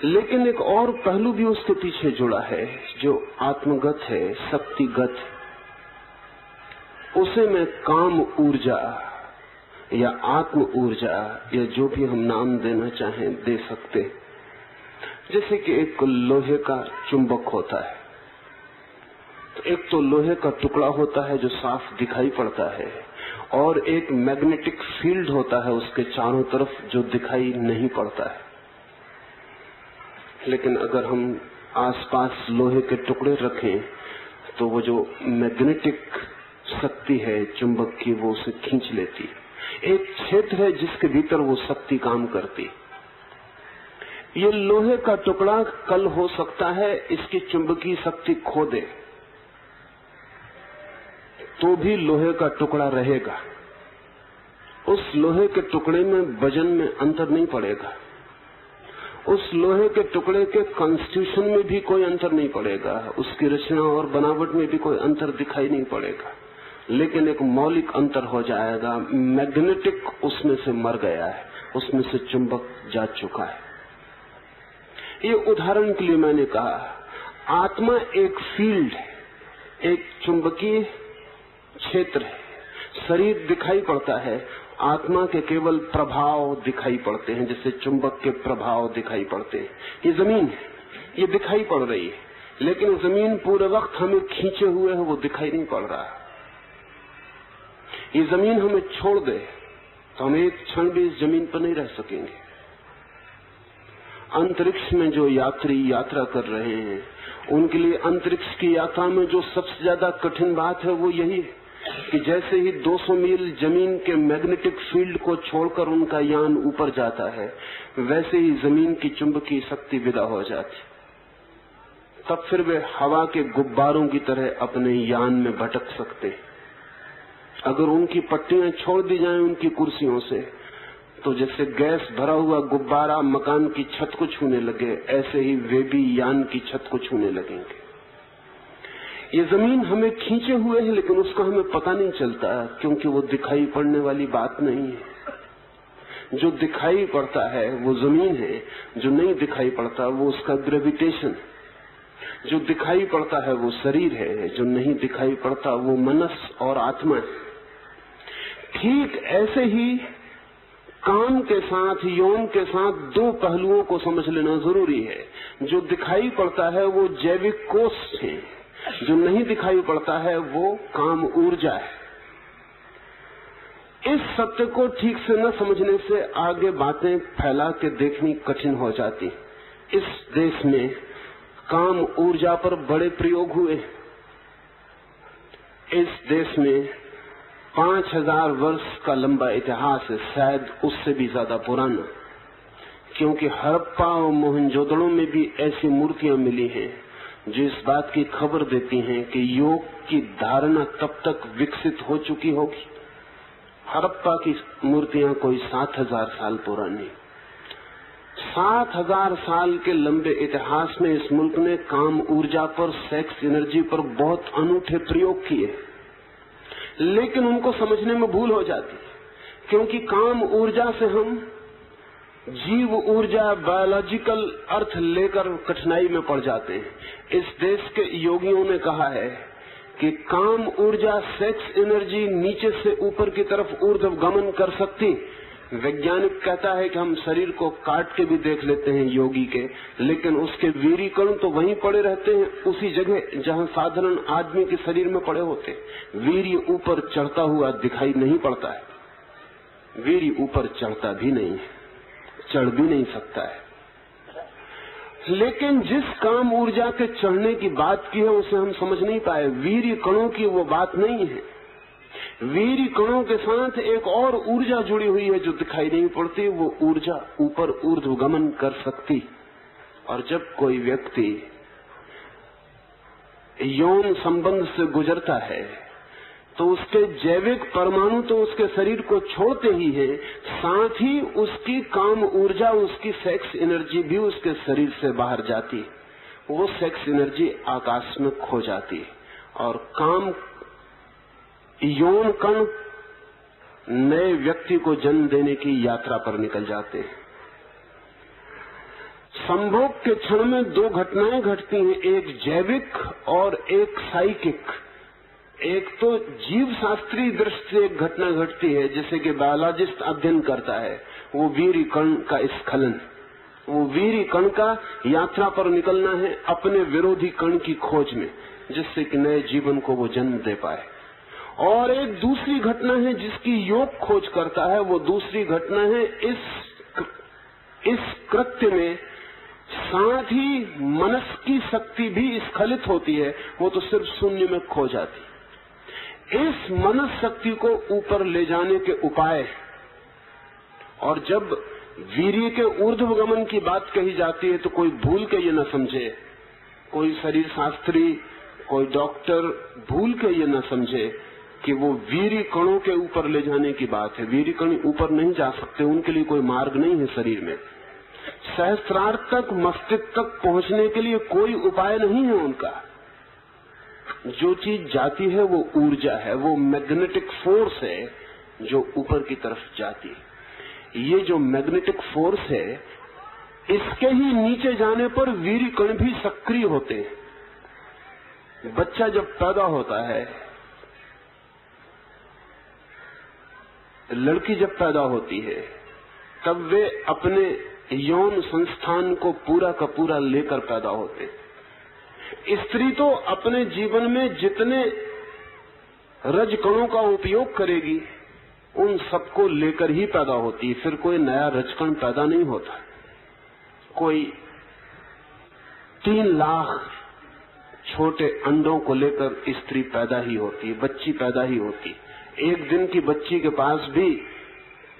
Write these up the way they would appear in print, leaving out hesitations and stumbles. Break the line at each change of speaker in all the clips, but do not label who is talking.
लेकिन एक और पहलू भी उसके पीछे जुड़ा है जो आत्मगत है, शक्तिगत। उसे मैं काम ऊर्जा या आत्म ऊर्जा या जो भी हम नाम देना चाहें दे सकते। जैसे कि एक लोहे का चुंबक होता है, तो एक तो लोहे का टुकड़ा होता है जो साफ दिखाई पड़ता है, और एक मैग्नेटिक फील्ड होता है उसके चारों तरफ जो दिखाई नहीं पड़ता है। लेकिन अगर हम आसपास लोहे के टुकड़े रखें तो वो जो मैग्नेटिक शक्ति है चुंबक की, वो उसे खींच लेती। एक क्षेत्र है जिसके भीतर वो शक्ति काम करती। ये लोहे का टुकड़ा कल हो सकता है इसकी चुंबकीय शक्ति खो दे, तो भी लोहे का टुकड़ा रहेगा। उस लोहे के टुकड़े में वजन में अंतर नहीं पड़ेगा, उस लोहे के टुकड़े के कॉन्स्टिट्यूशन में भी कोई अंतर नहीं पड़ेगा, उसकी रचना और बनावट में भी कोई अंतर दिखाई नहीं पड़ेगा। लेकिन एक मौलिक अंतर हो जाएगा, मैग्नेटिक उसमें से मर गया है, उसमें से चुंबक जा चुका है। ये उदाहरण के लिए मैंने कहा, आत्मा एक फील्ड है, एक चुंबकीय क्षेत्र है। शरीर दिखाई पड़ता है, आत्मा के केवल प्रभाव दिखाई पड़ते हैं, जैसे चुंबक के प्रभाव दिखाई पड़ते हैं। ये जमीन है, ये दिखाई पड़ रही है, लेकिन जमीन पूरे वक्त हमें खींचे हुए है, वो दिखाई नहीं पड़ रहा। ये जमीन हमें छोड़ दे तो हम एक क्षण भी इस जमीन पर नहीं रह सकेंगे। अंतरिक्ष में जो यात्री यात्रा कर रहे हैं, उनके लिए अंतरिक्ष की यात्रा में जो सबसे ज्यादा कठिन बात है वो यही है कि जैसे ही 200 मील जमीन के मैग्नेटिक फील्ड को छोड़कर उनका यान ऊपर जाता है, वैसे ही जमीन की चुंबकीय शक्ति विदा हो जाती। तब फिर वे हवा के गुब्बारों की तरह अपने यान में भटक सकते हैं। अगर उनकी पट्टियां छोड़ दी जाएं उनकी कुर्सियों से, तो जैसे गैस भरा हुआ गुब्बारा मकान की छत को छूने लगे, ऐसे ही वे भी यान की छत को छूने लगेंगे। ये जमीन हमें खींचे हुए है, लेकिन उसका हमें पता नहीं चलता, क्योंकि वो दिखाई पड़ने वाली बात नहीं है। जो दिखाई पड़ता है वो जमीन है, जो नहीं दिखाई पड़ता वो उसका ग्रेविटेशन। जो दिखाई पड़ता है वो शरीर है, जो नहीं दिखाई पड़ता वो मनस और आत्मा है। ठीक ऐसे ही काम के साथ, यौन के साथ दो पहलुओं को समझ लेना जरूरी है। जो दिखाई पड़ता है वो जैविक कोष है, जो नहीं दिखाई पड़ता है वो काम ऊर्जा है। इस सत्य को ठीक से न समझने से आगे बातें फैला के देखनी कठिन हो जाती। इस देश में काम ऊर्जा पर बड़े प्रयोग हुए। इस देश में 5000 वर्ष का लंबा इतिहास है, शायद उससे भी ज्यादा पुराना, क्योंकि हड़प्पा और मोहनजोदड़ो में भी ऐसी मूर्तियां मिली हैं जो इस बात की खबर देती हैं कि योग की धारणा तब तक विकसित हो चुकी होगी। हड़प्पा की मूर्तियां कोई 7000 साल पुरानी। 7000 साल के लंबे इतिहास में इस मुल्क ने काम ऊर्जा पर, सेक्स एनर्जी पर बहुत अनूठे प्रयोग किए, लेकिन उनको समझने में भूल हो जाती, क्योंकि काम ऊर्जा से हम जीव ऊर्जा, बायोलॉजिकल अर्थ लेकर कठिनाई में पड़ जाते हैं। इस देश के योगियों ने कहा है कि काम ऊर्जा, सेक्स एनर्जी नीचे से ऊपर की तरफ ऊर्ध्वगमन कर सकती। वैज्ञानिक कहता है कि हम शरीर को काट के भी देख लेते हैं योगी के, लेकिन उसके वीर्य कण तो वहीं पड़े रहते हैं, उसी जगह जहां साधारण आदमी के शरीर में पड़े होते। वीर्य ऊपर चढ़ता हुआ दिखाई नहीं पड़ता है, वीर्य ऊपर चढ़ता भी नहीं है, चढ़ भी नहीं सकता है। लेकिन जिस काम ऊर्जा के चढ़ने की बात की है उसे हम समझ नहीं पाए। वीर्य कणों की वो बात नहीं है। वीर्य कणों के साथ एक और ऊर्जा जुड़ी हुई है जो दिखाई नहीं पड़ती। वो ऊर्जा ऊपर ऊर्ध्वगमन कर सकती। और जब कोई व्यक्ति यौन संबंध से गुजरता है तो उसके जैविक परमाणु तो उसके शरीर को छोड़ते ही हैं, साथ ही उसकी काम ऊर्जा, उसकी सेक्स एनर्जी भी उसके शरीर से बाहर जाती। वो सेक्स एनर्जी आकाश में खो जाती और काम यौन कण नए व्यक्ति को जन्म देने की यात्रा पर निकल जाते हैं। संभोग के क्षण में दो घटनाएं घटती हैं, एक जैविक और एक साइकिक। एक तो जीव शास्त्रीय दृष्टि से एक घटना घटती है, जैसे कि बायोलॉजिस्ट अध्ययन करता है, वो वीर्य कण का स्खलन। वो वीर्य कण का यात्रा पर निकलना है अपने विरोधी कण की खोज में, जिससे कि नए जीवन को वो जन्म दे पाए। और एक दूसरी घटना है जिसकी योग खोज करता है। वो दूसरी घटना है इस कृत्य में साथ ही मनस की शक्ति भी स्खलित होती है, वो तो सिर्फ शून्य में खो जाती। इस मनस शक्ति को ऊपर ले जाने के उपाय, और जब वीर्य के ऊर्ध्वगमन की बात कही जाती है तो कोई भूल के ये न समझे, कोई शरीर शास्त्री, कोई डॉक्टर भूल के ये न समझे कि वो वीर्य कणों के ऊपर ले जाने की बात है। वीर्य कण ऊपर नहीं जा सकते, उनके लिए कोई मार्ग नहीं है शरीर में। सहस्त्रार तक, मस्तिष्क तक पहुंचने के लिए कोई उपाय नहीं है उनका। जो चीज जाती है वो ऊर्जा है, वो मैग्नेटिक फोर्स है जो ऊपर की तरफ जाती है। ये जो मैग्नेटिक फोर्स है, इसके ही नीचे जाने पर वीर्य कण भी सक्रिय होते हैं। बच्चा जब पैदा होता है, लड़की जब पैदा होती है, तब वे अपने यौन संस्थान को पूरा का पूरा लेकर पैदा होते हैं। स्त्री तो अपने जीवन में जितने रजकणों का उपयोग करेगी, उन सबको लेकर ही पैदा होती है। फिर कोई नया रजकण पैदा नहीं होता। कोई 3 लाख छोटे अंडों को लेकर स्त्री पैदा ही होती है, बच्ची पैदा ही होती। एक दिन की बच्ची के पास भी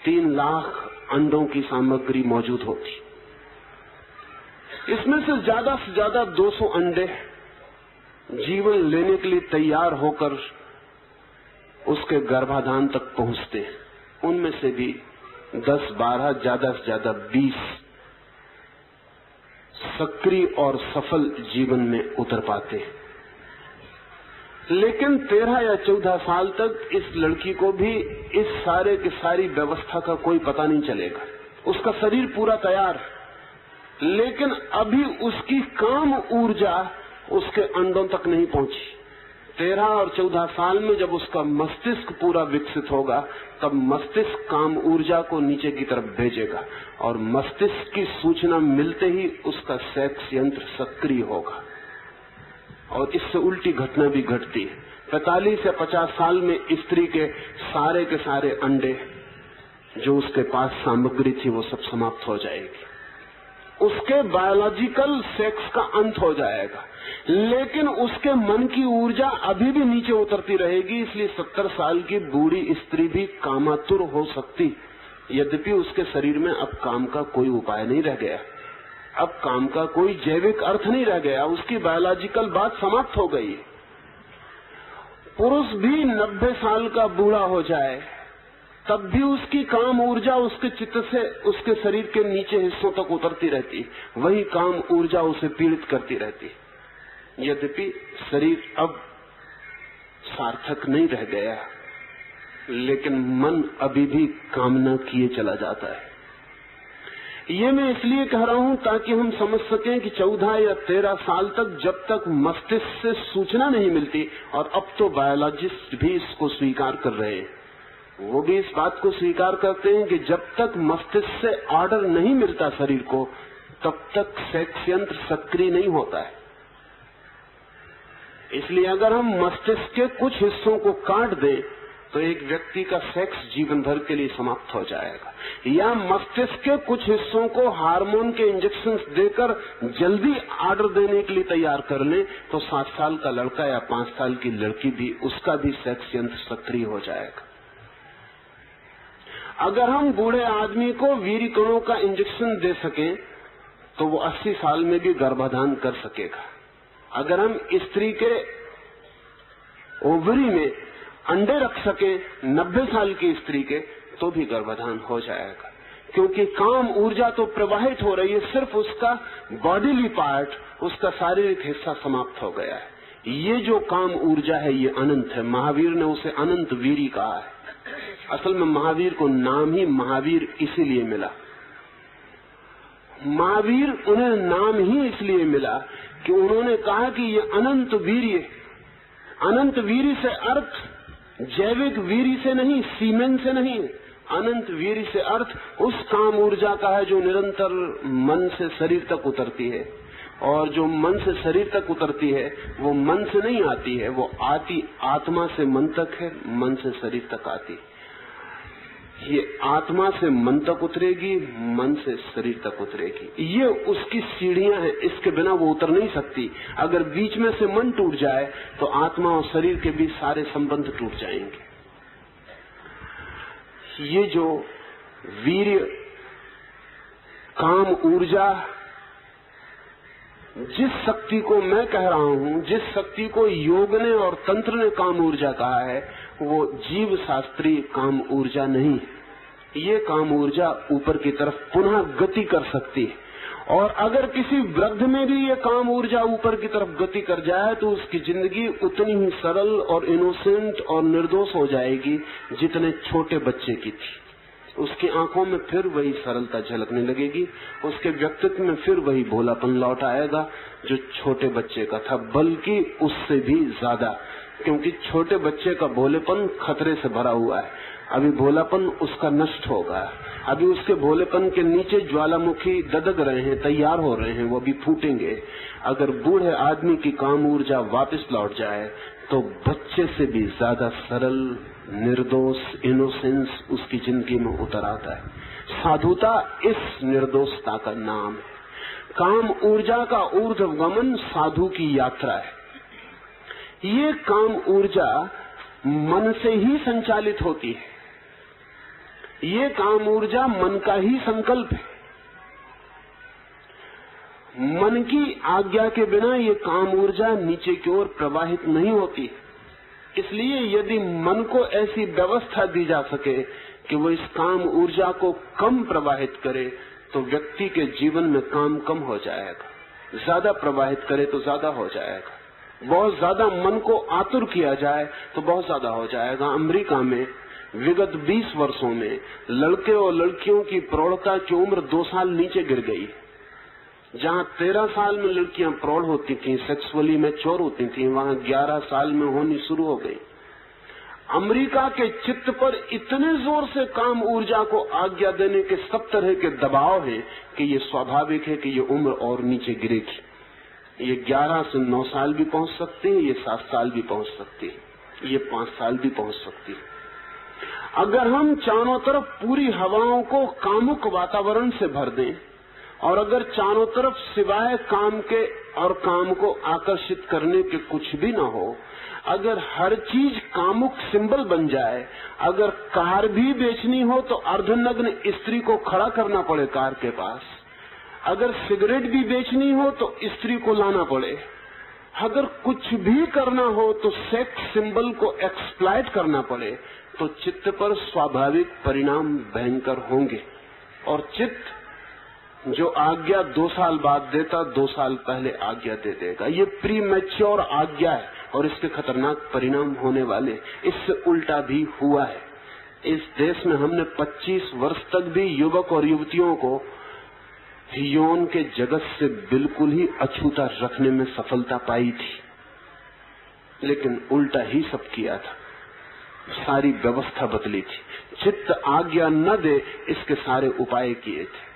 3 लाख अंडों की सामग्री मौजूद होती। इसमें से ज्यादा 200 अंडे जीवन लेने के लिए तैयार होकर उसके गर्भाधान तक पहुंचते हैं। उनमें से भी 10-12, ज्यादा से ज्यादा 20 सक्रिय और सफल जीवन में उतर पाते हैं। लेकिन 13 या 14 साल तक इस लड़की को भी इस सारे की सारी व्यवस्था का कोई पता नहीं चलेगा। उसका शरीर पूरा तैयार, लेकिन अभी उसकी काम ऊर्जा उसके अंडों तक नहीं पहुंची। 13 और 14 साल में जब उसका मस्तिष्क पूरा विकसित होगा, तब मस्तिष्क काम ऊर्जा को नीचे की तरफ भेजेगा, और मस्तिष्क की सूचना मिलते ही उसका सेक्स यंत्र सक्रिय होगा। और इससे उल्टी घटना भी घटती है। 45 या 50 साल में स्त्री के सारे अंडे जो उसके पास सामग्री थी वो सब समाप्त हो जाएगी। उसके बायोलॉजिकल सेक्स का अंत हो जाएगा, लेकिन उसके मन की ऊर्जा अभी भी नीचे उतरती रहेगी। इसलिए 70 साल की बूढ़ी स्त्री भी कामातुर हो सकती, यद्यपि उसके शरीर में अब काम का कोई उपाय नहीं रह गया, अब काम का कोई जैविक अर्थ नहीं रह गया, उसकी बायोलॉजिकल बात समाप्त हो गई। पुरुष भी 90 साल का बूढ़ा हो जाए, तब भी उसकी काम ऊर्जा उसके चित्त से उसके शरीर के नीचे हिस्सों तक उतरती रहती, वही काम ऊर्जा उसे पीड़ित करती रहती। यद्यपि शरीर अब सार्थक नहीं रह गया, लेकिन मन अभी भी कामना किए चला जाता है। ये मैं इसलिए कह रहा हूं ताकि हम समझ सकें कि 14 या 13 साल तक जब तक मस्तिष्क से सूचना नहीं मिलती, और अब तो बायोलॉजिस्ट भी इसको स्वीकार कर रहे हैं, वो भी इस बात को स्वीकार करते हैं कि जब तक मस्तिष्क से ऑर्डर नहीं मिलता शरीर को, तब तक सेक्स यंत्र सक्रिय नहीं होता है। इसलिए अगर हम मस्तिष्क के कुछ हिस्सों को काट दें तो एक व्यक्ति का सेक्स जीवन भर के लिए समाप्त हो जाएगा, या मस्तिष्क के कुछ हिस्सों को हार्मोन के इंजेक्शंस देकर जल्दी ऑर्डर देने के लिए तैयार कर लें तो 7 साल का लड़का या 5 साल की लड़की भी, उसका भी सेक्स यंत्र सक्रिय हो जाएगा। अगर हम बूढ़े आदमी को वीर्य कणों का इंजेक्शन दे सकें तो वो 80 साल में भी गर्भाधान कर सकेगा। अगर हम स्त्री के ओवरी में अंडे रख सके 90 साल की स्त्री के, तो भी गर्भाधान हो जाएगा, क्योंकि काम ऊर्जा तो प्रवाहित हो रही है, सिर्फ उसका बॉडीली पार्ट, उसका शारीरिक हिस्सा समाप्त हो गया है। ये जो काम ऊर्जा है ये अनंत है। महावीर ने उसे अनंत वीरी कहा है। असल में महावीर को नाम ही महावीर इसीलिए मिला। महावीर उन्हें नाम ही इसलिए मिला कि उन्होंने कहा कि ये अनंत वीर्य, अनंत वीर्य से अर्थ जैविक वीर्य से नहीं, सीमेन से नहीं, अनंत वीर्य से अर्थ उस काम ऊर्जा का है जो निरंतर मन से शरीर तक उतरती है। और जो मन से शरीर तक उतरती है वो मन से नहीं आती है, वो आती आत्मा से मन तक है, मन से शरीर तक आती। ये आत्मा से मन तक उतरेगी, मन से शरीर तक उतरेगी। ये उसकी सीढ़ियां हैं, इसके बिना वो उतर नहीं सकती। अगर बीच में से मन टूट जाए तो आत्मा और शरीर के बीच सारे संबंध टूट जाएंगे। ये जो वीर्य, काम ऊर्जा, जिस शक्ति को मैं कह रहा हूं, जिस शक्ति को योग ने और तंत्र ने काम ऊर्जा कहा है, वो जीव शास्त्रीय काम ऊर्जा नहीं। ये काम ऊर्जा ऊपर की तरफ पुनः गति कर सकती है। और अगर किसी वृद्ध में भी ये काम ऊर्जा ऊपर की तरफ गति कर जाए तो उसकी जिंदगी उतनी ही सरल और इनोसेंट और निर्दोष हो जाएगी जितने छोटे बच्चे की थी। उसकी आंखों में फिर वही सरलता झलकने लगेगी, उसके व्यक्तित्व में फिर वही भोलापन लौट आएगा जो छोटे बच्चे का था, बल्कि उससे भी ज्यादा। क्योंकि छोटे बच्चे का भोलेपन खतरे से भरा हुआ है, अभी भोलापन उसका नष्ट होगा, अभी उसके भोलेपन के नीचे ज्वालामुखी ददक रहे हैं, तैयार हो रहे हैं, वो भी फूटेंगे। अगर बूढ़े आदमी की काम ऊर्जा वापस लौट जाए तो बच्चे से भी ज्यादा सरल, निर्दोष, इनोसेंस उसकी जिंदगी में उतर आता है। साधुता इस निर्दोषता का नाम है। काम ऊर्जा का ऊर्ध्वगमन साधु की यात्रा है। ये काम ऊर्जा मन से ही संचालित होती है, ये काम ऊर्जा मन का ही संकल्प है। मन की आज्ञा के बिना ये काम ऊर्जा नीचे की ओर प्रवाहित नहीं होती। इसलिए यदि मन को ऐसी व्यवस्था दी जा सके कि वो इस काम ऊर्जा को कम प्रवाहित करे तो व्यक्ति के जीवन में काम कम हो जाएगा, ज्यादा प्रवाहित करे तो ज्यादा हो जाएगा। बहुत ज्यादा मन को आतुर किया जाए तो बहुत ज्यादा हो जाएगा। अमेरिका में विगत 20 वर्षों में लड़के और लड़कियों की प्रौढ़ता की उम्र 2 साल नीचे गिर गई। जहां 13 साल में लड़कियां प्रौढ़ होती थीं, सेक्सुअली मैच्योर होती थीं, वहां 11 साल में होनी शुरू हो गई। अमेरिका के चित्त पर इतने जोर से काम ऊर्जा को आज्ञा देने के सब तरह के दबाव हैं कि ये स्वाभाविक है कि ये उम्र और नीचे गिरेगी। ये 11 से 9 साल भी पहुंच सकती है, ये 7 साल भी पहुंच सकती है, ये 5 साल भी पहुंच सकती है। अगर हम चारों तरफ पूरी हवाओं को कामुक वातावरण से भर दें और अगर चारों तरफ सिवाय काम के और काम को आकर्षित करने के कुछ भी ना हो, अगर हर चीज कामुक सिंबल बन जाए, अगर कार भी बेचनी हो तो अर्धनग्न स्त्री को खड़ा करना पड़े कार के पास, अगर सिगरेट भी बेचनी हो तो स्त्री को लाना पड़े, अगर कुछ भी करना हो तो सेक्स सिंबल को एक्सप्लॉइट करना पड़े, तो चित्त पर स्वाभाविक परिणाम भयंकर होंगे। और चित्त जो आज्ञा 2 साल बाद देता, 2 साल पहले आज्ञा दे देगा। ये प्री मैच्योर आज्ञा है और इसके खतरनाक परिणाम होने वाले। इससे उल्टा भी हुआ है। इस देश में हमने 25 वर्ष तक भी युवक और युवतियों को यौन के जगत से बिल्कुल ही अछूता रखने में सफलता पाई थी, लेकिन उल्टा ही सब किया था। सारी व्यवस्था बदली थी। चित्त आज्ञा न दे इसके सारे उपाय किए थे,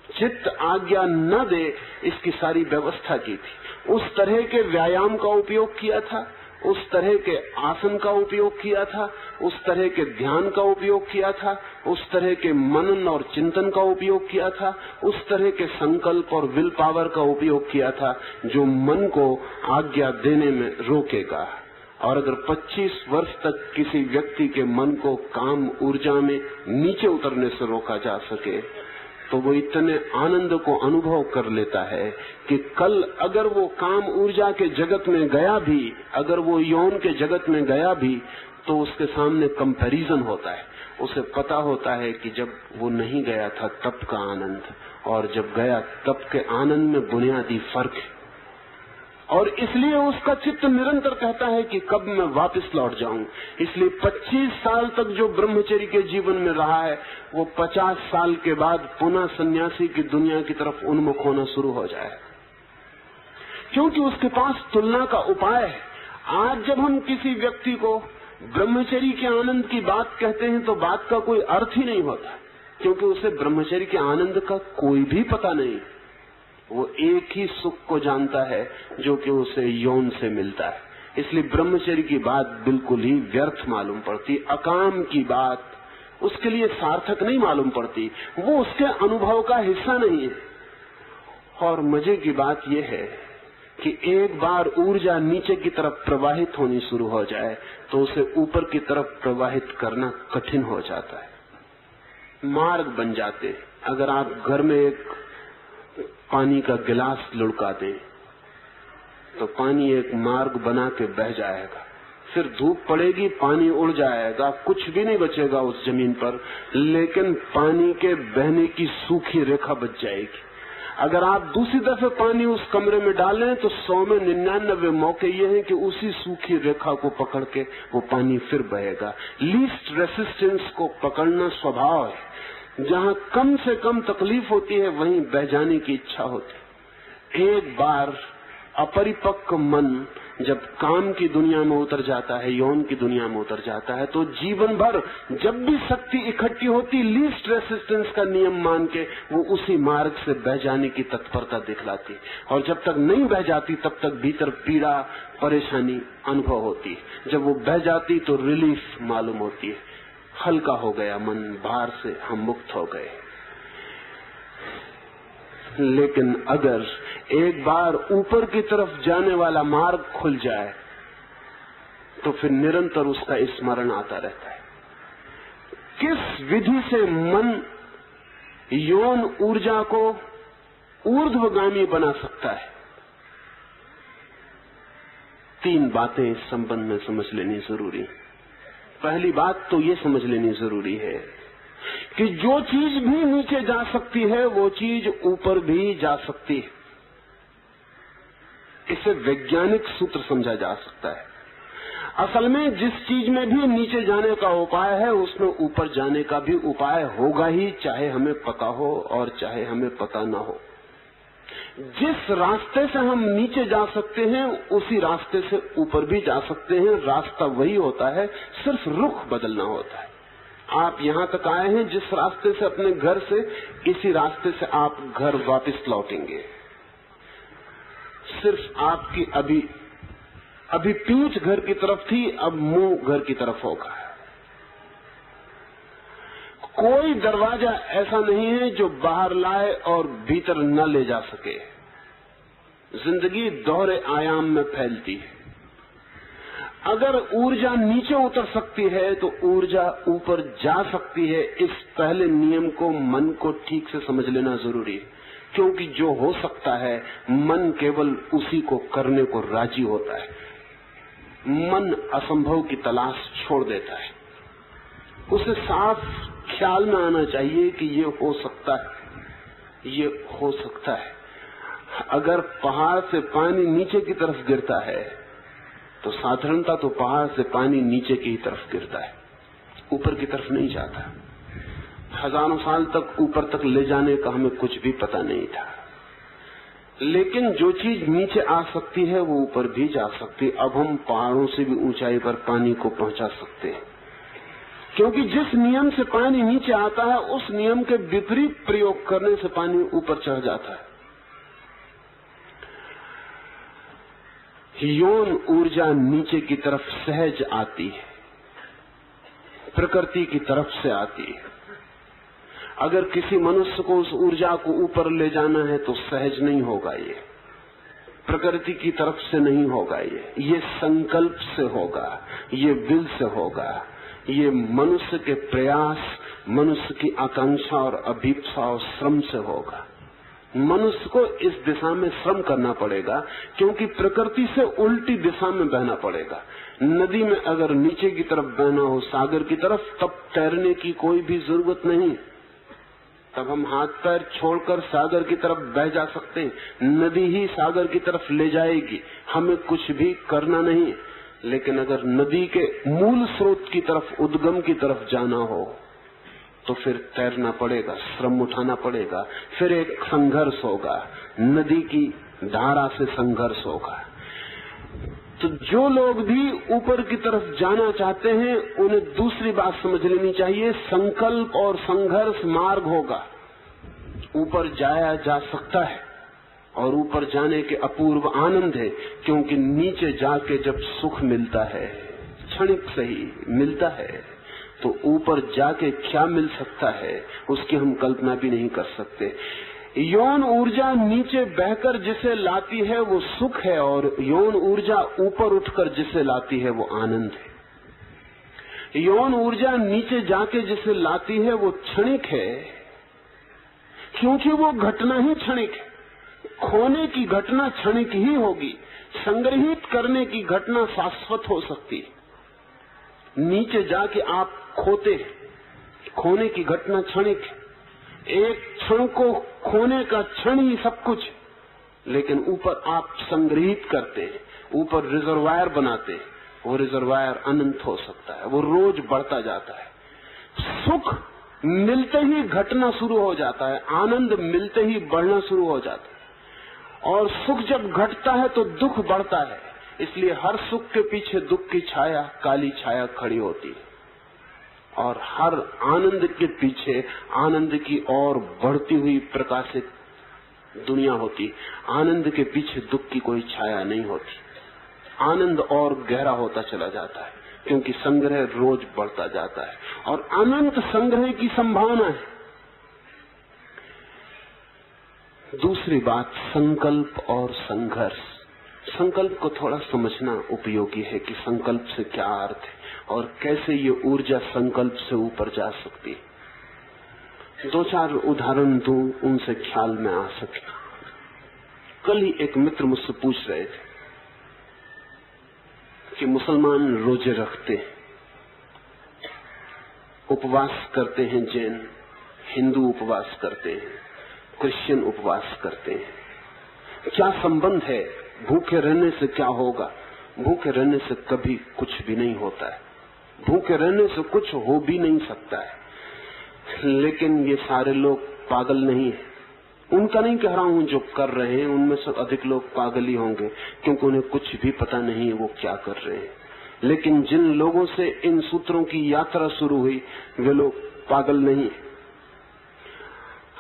चित्त आज्ञा न दे इसकी सारी व्यवस्था की थी। उस तरह के व्यायाम का उपयोग किया था, उस तरह के आसन का उपयोग किया था, उस तरह के ध्यान का उपयोग किया था, उस तरह के मनन और चिंतन का उपयोग किया था, उस तरह के संकल्प और विल पावर का उपयोग किया था जो मन को आज्ञा देने में रोकेगा। और अगर 25 वर्ष तक किसी व्यक्ति के मन को काम ऊर्जा में नीचे उतरने से रोका जा सके तो वो इतने आनंद को अनुभव कर लेता है कि कल अगर वो काम ऊर्जा के जगत में गया भी, अगर वो यौन के जगत में गया भी, तो उसके सामने कंपैरिजन होता है। उसे पता होता है कि जब वो नहीं गया था तब का आनंद और जब गया तब के आनंद में बुनियादी फर्क है। और इसलिए उसका चित्त निरंतर कहता है कि कब मैं वापस लौट जाऊं। इसलिए 25 साल तक जो ब्रह्मचर्य के जीवन में रहा है, वो 50 साल के बाद पुनः सन्यासी की दुनिया की तरफ उन्मुख होना शुरू हो जाए, क्योंकि उसके पास तुलना का उपाय है। आज जब हम किसी व्यक्ति को ब्रह्मचर्य के आनंद की बात कहते हैं तो बात का कोई अर्थ ही नहीं होता, क्योंकि उसे ब्रह्मचर्य के आनंद का कोई भी पता नहीं। वो एक ही सुख को जानता है जो कि उसे यौन से मिलता है। इसलिए ब्रह्मचर्य की बात बिल्कुल ही व्यर्थ मालूम पड़ती, अकाम की बात उसके लिए सार्थक नहीं मालूम पड़ती, वो उसके अनुभव का हिस्सा नहीं है। और मजे की बात यह है कि एक बार ऊर्जा नीचे की तरफ प्रवाहित होनी शुरू हो जाए तो उसे ऊपर की तरफ प्रवाहित करना कठिन हो जाता है। मार्ग बन जाते। अगर आप घर में एक पानी का गिलास लुढ़का दें तो पानी एक मार्ग बना के बह जाएगा, फिर धूप पड़ेगी, पानी उड़ जाएगा, कुछ भी नहीं बचेगा उस जमीन पर, लेकिन पानी के बहने की सूखी रेखा बच जाएगी। अगर आप दूसरी दफे पानी उस कमरे में डालें तो 100 में 99 मौके ये हैं कि उसी सूखी रेखा को पकड़ के वो पानी फिर बहेगा। लीस्ट रेसिस्टेंस को पकड़ना स्वभाव है। जहाँ कम से कम तकलीफ होती है वहीं बह जाने की इच्छा होती है। एक बार अपरिपक्व मन जब काम की दुनिया में उतर जाता है, यौन की दुनिया में उतर जाता है, तो जीवन भर जब भी शक्ति इकट्ठी होती, लीस्ट रेसिस्टेंस का नियम मान के वो उसी मार्ग से बह जाने की तत्परता दिखलाती। और जब तक नहीं बह जाती तब तक भीतर पीड़ा, परेशानी अनुभव होती। जब वो बह जाती तो रिलीफ मालूम होती है, हल्का हो गया मन, भार से हम मुक्त हो गए। लेकिन अगर एक बार ऊपर की तरफ जाने वाला मार्ग खुल जाए तो फिर निरंतर उसका स्मरण आता रहता है। किस विधि से मन यौन ऊर्जा को ऊर्ध्वगामी बना सकता है? 3 बातें इस संबंध में समझ लेनी जरूरी है। पहली बात तो ये समझ लेनी जरूरी है कि जो चीज भी नीचे जा सकती है वो चीज ऊपर भी जा सकती है। इसे वैज्ञानिक सूत्र समझा जा सकता है। असल में जिस चीज में भी नीचे जाने का उपाय है उसमें ऊपर जाने का भी उपाय होगा ही, चाहे हमें पता हो और चाहे हमें पता ना हो। जिस रास्ते से हम नीचे जा सकते हैं उसी रास्ते से ऊपर भी जा सकते हैं। रास्ता वही होता है, सिर्फ रुख बदलना होता है। आप यहाँ तक आए हैं जिस रास्ते से अपने घर से, इसी रास्ते से आप घर वापस लौटेंगे। सिर्फ आपकी अभी पीठ घर की तरफ थी, अब मुंह घर की तरफ होगा। कोई दरवाजा ऐसा नहीं है जो बाहर लाए और भीतर न ले जा सके। जिंदगी दोहरे आयाम में फैलती है। अगर ऊर्जा नीचे उतर सकती है तो ऊर्जा ऊपर जा सकती है। इस पहले नियम को मन को ठीक से समझ लेना जरूरी है, क्योंकि जो हो सकता है मन केवल उसी को करने को राजी होता है। मन असंभव की तलाश छोड़ देता है। उसे साफ ख्याल में आना चाहिए कि ये हो सकता है, ये हो सकता है। अगर पहाड़ से पानी नीचे की तरफ गिरता है तो साधारणता तो पहाड़ से पानी नीचे की तरफ गिरता है, ऊपर की तरफ नहीं जाता। हजारों साल तक ऊपर तक ले जाने का हमें कुछ भी पता नहीं था, लेकिन जो चीज नीचे आ सकती है वो ऊपर भी जा सकती है। अब हम पहाड़ों से भी ऊंचाई पर पानी को पहुंचा सकते हैं, क्योंकि जिस नियम से पानी नीचे आता है उस नियम के विपरीत प्रयोग करने से पानी ऊपर चढ़ जाता है। यौन ऊर्जा नीचे की तरफ सहज आती है, प्रकृति की तरफ से आती है। अगर किसी मनुष्य को उस ऊर्जा को ऊपर ले जाना है तो सहज नहीं होगा, ये प्रकृति की तरफ से नहीं होगा, ये संकल्प से होगा, ये विल से होगा, ये मनुष्य के प्रयास, मनुष्य की आकांक्षा और अभीप्सा और श्रम से होगा। मनुष्य को इस दिशा में श्रम करना पड़ेगा, क्योंकि प्रकृति से उल्टी दिशा में बहना पड़ेगा। नदी में अगर नीचे की तरफ बहना हो, सागर की तरफ, तब तैरने की कोई भी जरूरत नहीं। तब हम हाथ पैर छोड़कर सागर की तरफ बह जा सकते हैं। नदी ही सागर की तरफ ले जाएगी, हमें कुछ भी करना नहीं। लेकिन अगर नदी के मूल स्रोत की तरफ, उद्गम की तरफ जाना हो तो फिर तैरना पड़ेगा, श्रम उठाना पड़ेगा, फिर एक संघर्ष होगा, नदी की धारा से संघर्ष होगा। तो जो लोग भी ऊपर की तरफ जाना चाहते हैं उन्हें दूसरी बात समझ लेनी चाहिए, संकल्प और संघर्ष मार्ग होगा। ऊपर जाया जा सकता है और ऊपर जाने के अपूर्व आनंद है, क्योंकि नीचे जाके जब सुख मिलता है, क्षणिक सही मिलता है, तो ऊपर जाके क्या मिल सकता है उसकी हम कल्पना भी नहीं कर सकते। यौन ऊर्जा नीचे बहकर जिसे लाती है वो सुख है, और यौन ऊर्जा ऊपर उठकर जिसे लाती है वो आनंद है। यौन ऊर्जा नीचे जाके जिसे लाती है वो क्षणिक है, क्योंकि वो घटना ही क्षणिक है। खोने की घटना क्षणिक ही होगी, संग्रहित करने की घटना शाश्वत हो सकती है। नीचे जाके आप खोते, खोने की घटना क्षणिक है, एक क्षण को खोने का क्षण ही सब कुछ। लेकिन ऊपर आप संग्रहित करते हैं, ऊपर रिजर्वायर बनाते हैं, वो रिजर्वायर अनंत हो सकता है, वो रोज बढ़ता जाता है। सुख मिलते ही घटना शुरू हो जाता है, आनंद मिलते ही बढ़ना शुरू हो जाता है, और सुख जब घटता है तो दुख बढ़ता है। इसलिए हर सुख के पीछे दुख की छाया, काली छाया खड़ी होती है, और हर आनंद के पीछे आनंद की और बढ़ती हुई प्रकाशित दुनिया होती। आनंद के पीछे दुख की कोई छाया नहीं होती। आनंद और गहरा होता चला जाता है, क्योंकि संग्रह रोज बढ़ता जाता है, और अनंत संग्रह की संभावना है। दूसरी बात, संकल्प और संघर्ष। संकल्प को थोड़ा समझना उपयोगी है कि संकल्प से क्या अर्थ है और कैसे ये ऊर्जा संकल्प से ऊपर जा सकती है। दो चार उदाहरण दूं, उनसे ख्याल में आ सके। कल ही एक मित्र मुझसे पूछ रहे थे कि मुसलमान रोजे रखते हैं, उपवास करते हैं, जैन, हिंदू उपवास करते हैं, क्रिश्चियन उपवास करते हैं, क्या संबंध है? भूखे रहने से क्या होगा? भूखे रहने से कभी कुछ भी नहीं होता है, भूखे रहने से कुछ हो भी नहीं सकता है। लेकिन ये सारे लोग पागल नहीं है। उनका नहीं कह रहा हूं, जो कर रहे हैं उनमें से अधिक लोग पागल ही होंगे, क्योंकि उन्हें कुछ भी पता नहीं है वो क्या कर रहे हैं। लेकिन जिन लोगों से इन सूत्रों की यात्रा शुरू हुई वे लोग पागल नहीं है।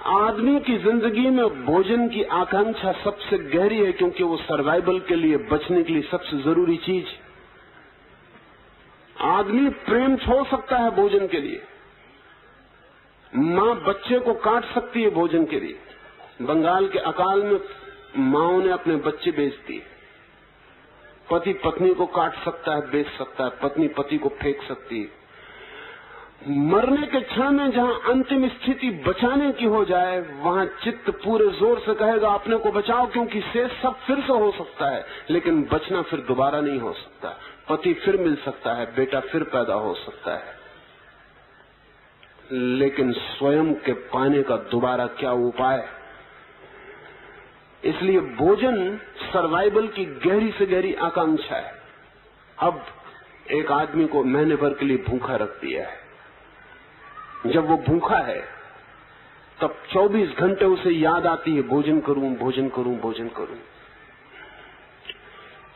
आदमी की जिंदगी में भोजन की आकांक्षा सबसे गहरी है, क्योंकि वो सर्वाइवल के लिए, बचने के लिए सबसे जरूरी चीज। आदमी प्रेम छोड़ सकता है भोजन के लिए, माँ बच्चे को काट सकती है भोजन के लिए। बंगाल के अकाल में माओं ने अपने बच्चे बेच दिए। पति पत्नी को काट सकता है, बेच सकता है, पत्नी पति को फेंक सकती है। मरने के क्षण में जहां अंतिम स्थिति बचाने की हो जाए, वहां चित्त पूरे जोर से कहेगा अपने को बचाओ, क्योंकि शेष सब फिर से हो सकता है, लेकिन बचना फिर दोबारा नहीं हो सकता। पति फिर मिल सकता है, बेटा फिर पैदा हो सकता है, लेकिन स्वयं के पाने का दोबारा क्या उपाय? इसलिए भोजन सर्वाइवल की गहरी से गहरी आकांक्षा है। अब एक आदमी को महीने भर के लिए भूखा रख दिया है। जब वो भूखा है तब 24 घंटे उसे याद आती है, भोजन करूं, भोजन करूं, भोजन करूं।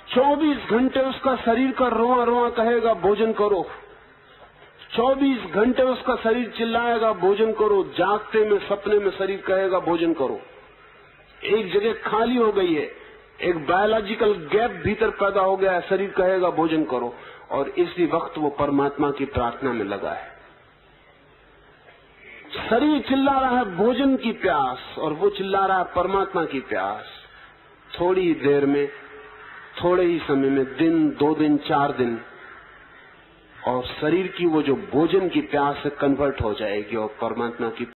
24 घंटे उसका शरीर का रोआ रोआ कहेगा भोजन करो। 24 घंटे उसका शरीर चिल्लाएगा भोजन करो। जागते में, सपने में शरीर कहेगा भोजन करो। एक जगह खाली हो गई है, एक बायोलॉजिकल गैप भीतर पैदा हो गया है, शरीर कहेगा भोजन करो। और इसी वक्त वो परमात्मा की प्रार्थना में लगा है। शरीर चिल्ला रहा है भोजन की प्यास, और वो चिल्ला रहा है परमात्मा की प्यास। थोड़ी ही देर में, थोड़े ही समय में, दिन, 2 दिन, 4 दिन, और शरीर की वो जो भोजन की प्यास है कन्वर्ट हो जाएगी और परमात्मा की